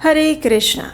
हरे कृष्णा।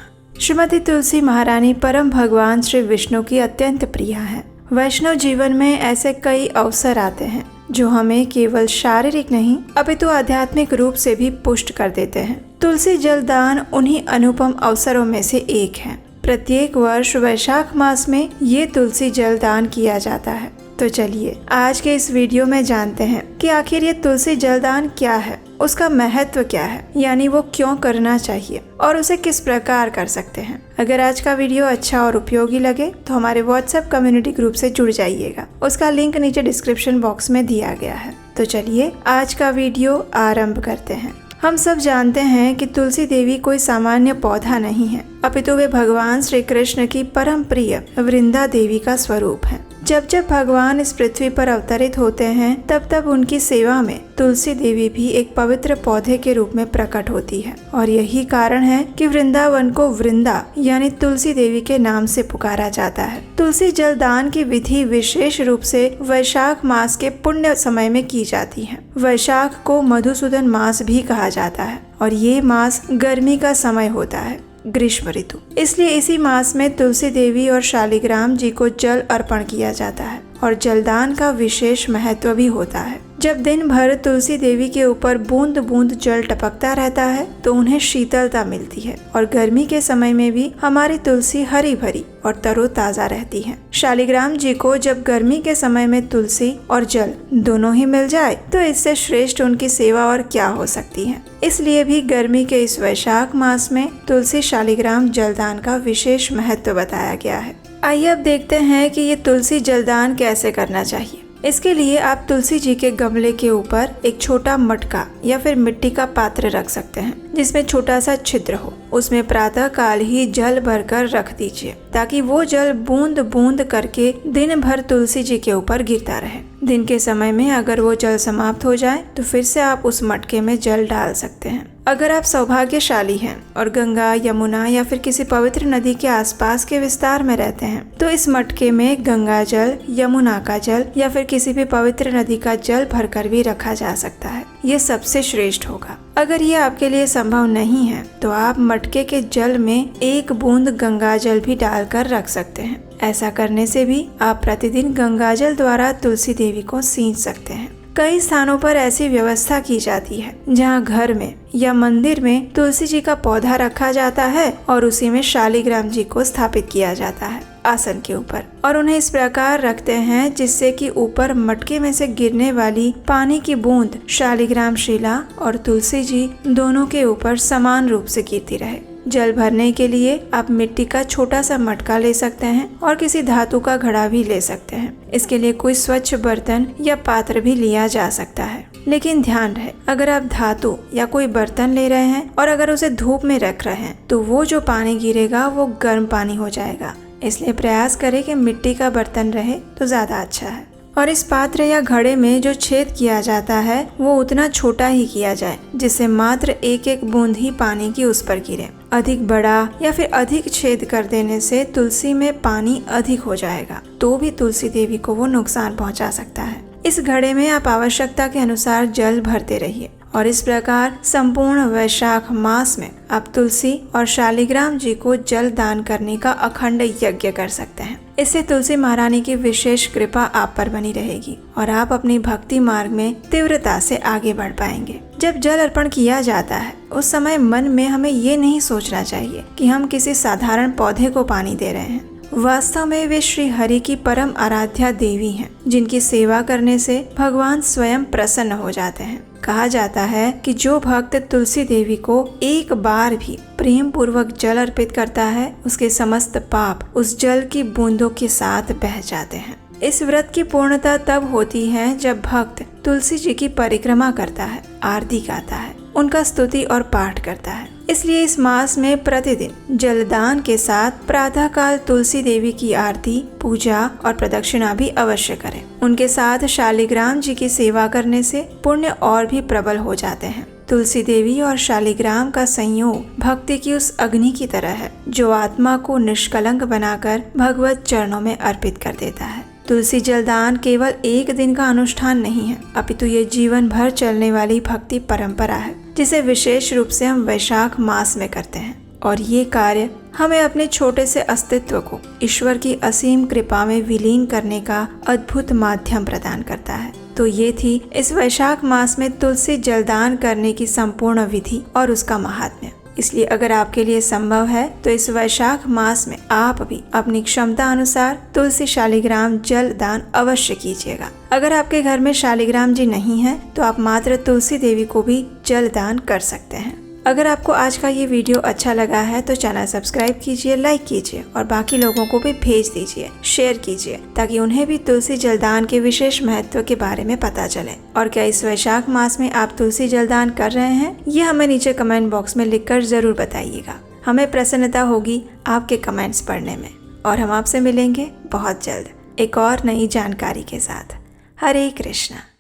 श्रीमती तुलसी महारानी परम भगवान श्री विष्णु की अत्यंत प्रिय है। वैष्णव जीवन में ऐसे कई अवसर आते हैं जो हमें केवल शारीरिक नहीं अपितु आध्यात्मिक रूप से भी पुष्ट कर देते हैं। तुलसी जल दान उन्हीं अनुपम अवसरों में से एक है। प्रत्येक वर्ष वैशाख मास में ये तुलसी जल दान किया जाता है। तो चलिए आज के इस वीडियो में जानते हैं कि आखिर ये तुलसी जलदान क्या है, उसका महत्व क्या है, यानी वो क्यों करना चाहिए और उसे किस प्रकार कर सकते हैं। अगर आज का वीडियो अच्छा और उपयोगी लगे तो हमारे व्हाट्सएप कम्युनिटी ग्रुप से जुड़ जाइएगा। उसका लिंक नीचे डिस्क्रिप्शन बॉक्स में दिया गया है। तो चलिए आज का वीडियो आरंभ करते हैं। हम सब जानते हैं कि तुलसी देवी कोई सामान्य पौधा नहीं है, अपितु वे भगवान श्री कृष्ण की परम प्रिय वृंदा देवी का स्वरूप है। जब जब भगवान इस पृथ्वी पर अवतरित होते हैं तब तब उनकी सेवा में तुलसी देवी भी एक पवित्र पौधे के रूप में प्रकट होती है और यही कारण है कि वृंदावन को वृंदा यानी तुलसी देवी के नाम से पुकारा जाता है। तुलसी जल दान की विधि विशेष रूप से वैशाख मास के पुण्य समय में की जाती है। वैशाख को मधुसूदन मास भी कहा जाता है और ये मास गर्मी का समय होता है, ग्रीष्म ऋतु। इसलिए इसी मास में तुलसी देवी और शालिग्राम जी को जल अर्पण किया जाता है और जलदान का विशेष महत्व भी होता है। जब दिन भर तुलसी देवी के ऊपर बूंद बूंद जल टपकता रहता है तो उन्हें शीतलता मिलती है और गर्मी के समय में भी हमारी तुलसी हरी भरी और तरोताजा रहती है। शालिग्राम जी को जब गर्मी के समय में तुलसी और जल दोनों ही मिल जाए तो इससे श्रेष्ठ उनकी सेवा और क्या हो सकती है। इसलिए भी गर्मी के इस वैशाख मास में तुलसी शालिग्राम जलदान का विशेष महत्व बताया गया है। आइए अब देखते हैं कि ये तुलसी जलदान कैसे करना चाहिए। इसके लिए आप तुलसी जी के गमले के ऊपर एक छोटा मटका या फिर मिट्टी का पात्र रख सकते हैं जिसमें छोटा सा छिद्र हो। उसमें प्रातः काल ही जल भरकर रख दीजिए ताकि वो जल बूंद बूंद करके दिन भर तुलसी जी के ऊपर गिरता रहे। दिन के समय में अगर वो जल समाप्त हो जाए तो फिर से आप उस मटके में जल डाल सकते हैं। अगर आप सौभाग्यशाली हैं और गंगा, यमुना या फिर किसी पवित्र नदी के आसपास के विस्तार में रहते हैं तो इस मटके में गंगा जल, यमुना का जल या फिर किसी भी पवित्र नदी का जल भरकर भी रखा जा सकता है। ये सबसे श्रेष्ठ होगा। अगर ये आपके लिए संभव नहीं है तो आप मटके के जल में एक बूंद गंगा जल भी डालकर रख सकते हैं। ऐसा करने से भी आप प्रतिदिन गंगा जल द्वारा तुलसी देवी को सींच सकते हैं। कई स्थानों पर ऐसी व्यवस्था की जाती है जहां घर में या मंदिर में तुलसी जी का पौधा रखा जाता है और उसी में शालिग्राम जी को स्थापित किया जाता है आसन के ऊपर और उन्हें इस प्रकार रखते हैं जिससे कि ऊपर मटके में से गिरने वाली पानी की बूंद शालिग्राम शिला और तुलसी जी दोनों के ऊपर समान रूप से गिरती रहे। जल भरने के लिए आप मिट्टी का छोटा सा मटका ले सकते हैं और किसी धातु का घड़ा भी ले सकते हैं। इसके लिए कोई स्वच्छ बर्तन या पात्र भी लिया जा सकता है। लेकिन ध्यान रहे, अगर आप धातु या कोई बर्तन ले रहे हैं और अगर उसे धूप में रख रहे हैं तो वो जो पानी गिरेगा वो गर्म पानी हो जाएगा। इसलिए प्रयास करें कि मिट्टी का बर्तन रहे तो ज्यादा अच्छा है। और इस पात्र या घड़े में जो छेद किया जाता है वो उतना छोटा ही किया जाए जिससे मात्र एक एक बूंद ही पानी की उस पर गिरे। अधिक बड़ा या फिर अधिक छेद कर देने से तुलसी में पानी अधिक हो जाएगा तो भी तुलसी देवी को वो नुकसान पहुंचा सकता है। इस घड़े में आप आवश्यकता के अनुसार जल भरते रहिए और इस प्रकार संपूर्ण वैशाख मास में आप तुलसी और शालिग्राम जी को जल दान करने का अखंड यज्ञ कर सकते हैं। इससे तुलसी महारानी की विशेष कृपा आप पर बनी रहेगी और आप अपनी भक्ति मार्ग में तीव्रता से आगे बढ़ पाएंगे। जब जल अर्पण किया जाता है उस समय मन में हमें ये नहीं सोचना चाहिए कि हम किसी साधारण पौधे को पानी दे रहे हैं। वास्तव में वे श्री हरि की परम आराध्या देवी हैं जिनकी सेवा करने से भगवान स्वयं प्रसन्न हो जाते हैं। कहा जाता है कि जो भक्त तुलसी देवी को एक बार भी प्रेम पूर्वक जल अर्पित करता है उसके समस्त पाप उस जल की बूंदों के साथ बह जाते हैं। इस व्रत की पूर्णता तब होती है जब भक्त तुलसी जी की परिक्रमा करता है, आरती गाता है, उनका स्तुति और पाठ करता है। इसलिए इस मास में प्रतिदिन जलदान के साथ प्रातः काल तुलसी देवी की आरती, पूजा और प्रदक्षिणा भी अवश्य करें। उनके साथ शालिग्राम जी की सेवा करने से पुण्य और भी प्रबल हो जाते हैं। तुलसी देवी और शालिग्राम का संयोग भक्ति की उस अग्नि की तरह है जो आत्मा को निष्कलंक बनाकर भगवत चरणों में अर्पित कर देता है। तुलसी जलदान केवल एक दिन का अनुष्ठान नहीं है, अपितु ये जीवन भर चलने वाली भक्ति परंपरा है जिसे विशेष रूप से हम वैशाख मास में करते हैं। और ये कार्य हमें अपने छोटे से अस्तित्व को ईश्वर की असीम कृपा में विलीन करने का अद्भुत माध्यम प्रदान करता है। तो ये थी इस वैशाख मास में तुलसी जलदान करने की संपूर्ण विधि और उसका महात्म्य। इसलिए अगर आपके लिए संभव है तो इस वैशाख मास में आप भी अपनी क्षमता अनुसार तुलसी शालिग्राम जल दान अवश्य कीजिएगा। अगर आपके घर में शालिग्राम जी नहीं है तो आप मात्र तुलसी देवी को भी जल दान कर सकते हैं। अगर आपको आज का ये वीडियो अच्छा लगा है तो चैनल सब्सक्राइब कीजिए, लाइक कीजिए और बाकी लोगों को भी भेज दीजिए, शेयर कीजिए, ताकि उन्हें भी तुलसी जलदान के विशेष महत्व के बारे में पता चले। और क्या इस वैशाख मास में आप तुलसी जलदान कर रहे हैं, ये हमें नीचे कमेंट बॉक्स में लिखकर जरूर बताइएगा। हमें प्रसन्नता होगी आपके कमेंट्स पढ़ने में। और हम आपसे मिलेंगे बहुत जल्द एक और नई जानकारी के साथ। हरे कृष्णा।